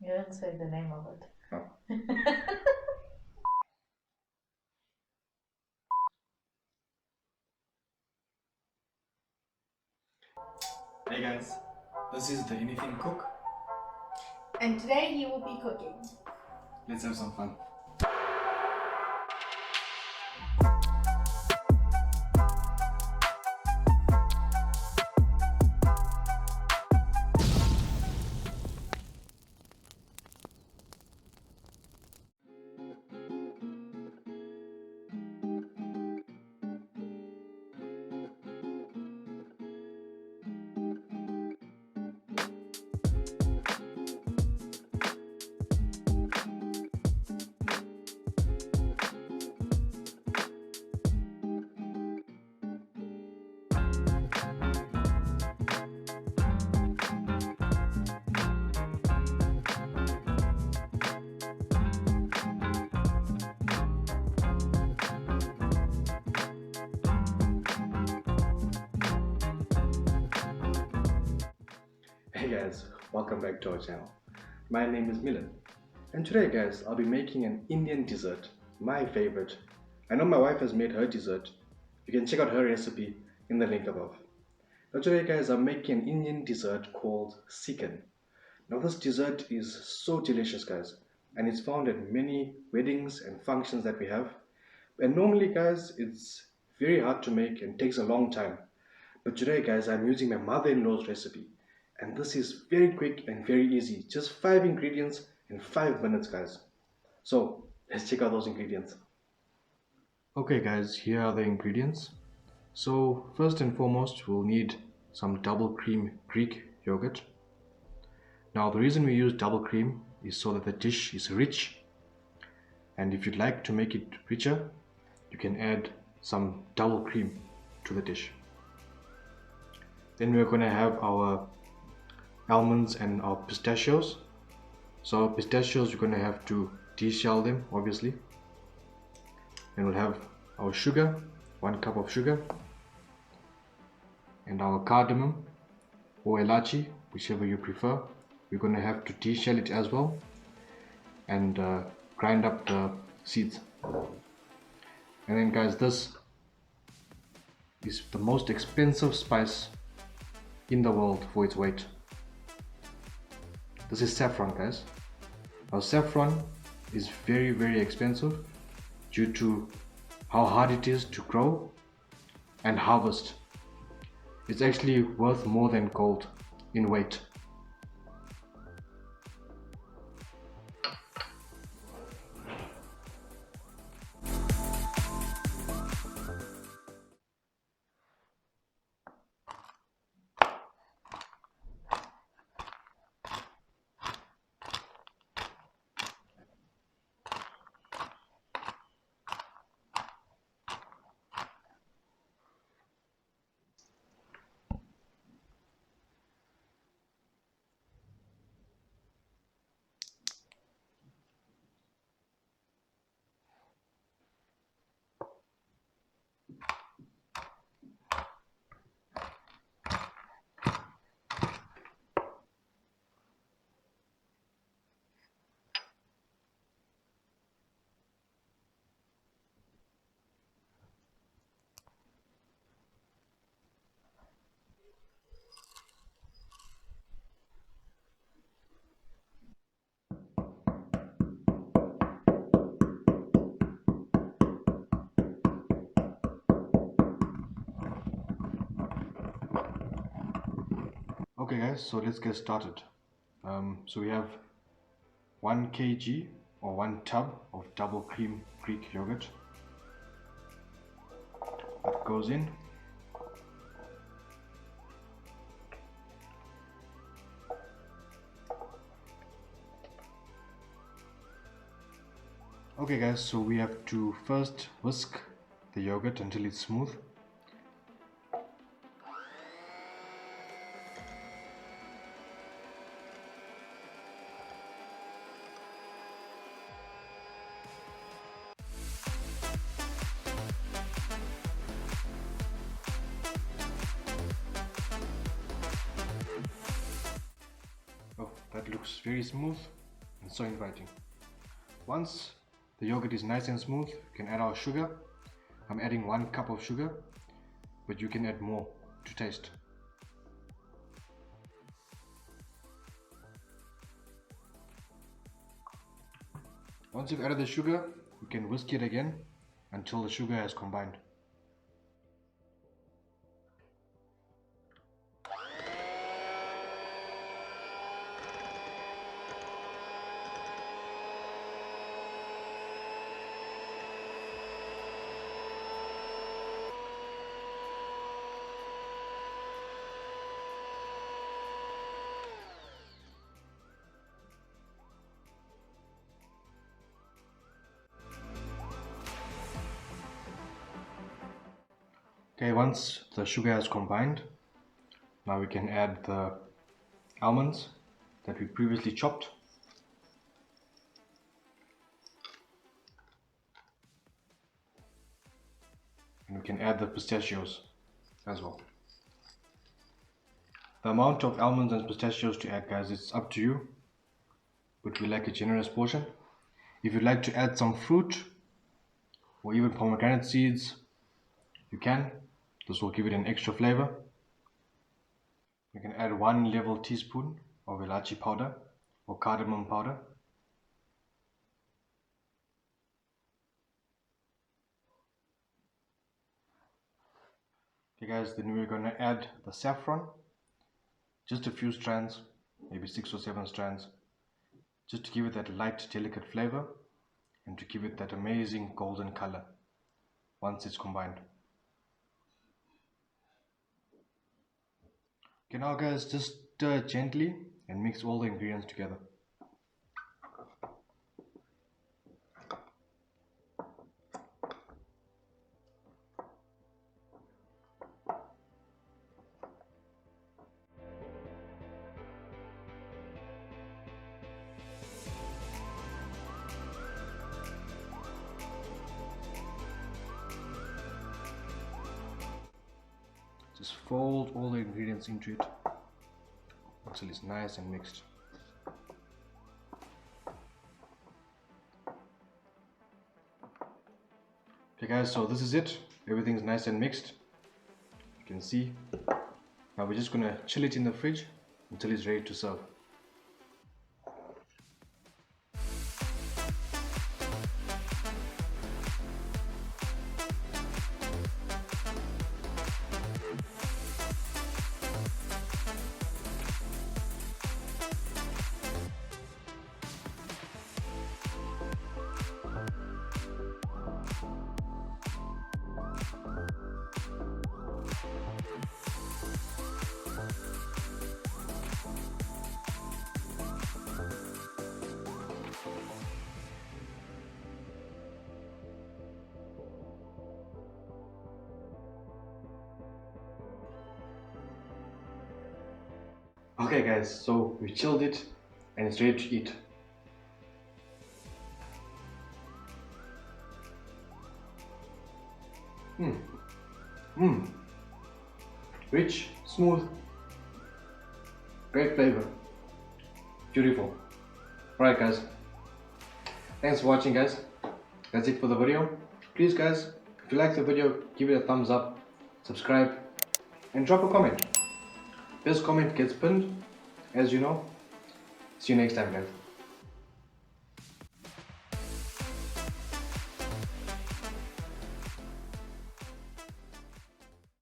You didn't say the name of it. Oh. Hey guys, this is the Anything Cook. And today he will be cooking. Let's have some fun. Hey guys, welcome back to our channel. My name is Milan, and today guys I'll be making an Indian dessert, my favorite. I know my wife has made her dessert. You can check out her recipe in the link above. Now today guys I'm making an Indian dessert called Seekhund. Now this dessert is so delicious guys, and it's found at many weddings and functions that we have. And normally guys it's very hard to make and takes a long time. But today guys I'm using my mother-in-law's recipe, and this is very quick and very easy. Just 5 ingredients in 5 minutes guys. So let's check out those ingredients. Okay guys, here are the ingredients. So first and foremost we'll need some double cream Greek yogurt. Now the reason we use double cream is so that the dish is rich, and if you'd like to make it richer you can add some double cream to the dish. Then we're going to have our almonds and our pistachios. So our pistachios, we're going to have to deshell them obviously. Then we'll have our sugar, 1 cup of sugar, and our cardamom or elachi, whichever you prefer. We're going to have to deshell it as well and grind up the seeds. And then guys, this is the most expensive spice in the world for its weight. This is saffron guys. Now saffron is very expensive due to how hard it is to grow and harvest. It's actually worth more than gold in weight. Okay guys, so let's get started. So we have 1 kg or 1 tub of double cream Greek yogurt. That goes in. Okay guys, so we have to first whisk the yogurt until it's smooth. Oh, that looks very smooth. and so inviting. Once the yogurt is nice and smooth, you can add our sugar. I'm adding 1 cup of sugar, but you can add more to taste. Once you've added the sugar, you can whisk it again until the sugar has combined. Okay, once the sugar has combined, now we can add the almonds that we previously chopped. And we can add the pistachios as well. The amount of almonds and pistachios to add, guys, it's up to you, but we like a generous portion. If you'd like to add some fruit or even pomegranate seeds, you can. This will give it an extra flavor. You can add 1 level teaspoon of Elachi powder or cardamom powder. Okay guys, then we're going to add the saffron. Just a few strands, maybe 6 or 7 strands, just to give it that light, delicate flavor and to give it that amazing golden color once it's combined. Okay, now guys, just stir gently and mix all the ingredients together. Just fold all the ingredients into it until it's nice and mixed. Okay guys, so this is it. Everything's nice and mixed. You can see. Now we're just gonna chill it in the fridge until it's ready to serve. Okay guys, so we chilled it and it's ready to eat. Rich, smooth, great flavor, beautiful. Alright guys, thanks for watching guys. That's it for the video. Please guys, if you like the video, give it a thumbs up, subscribe and drop a comment. This comment gets pinned, as you know. See you next time guys.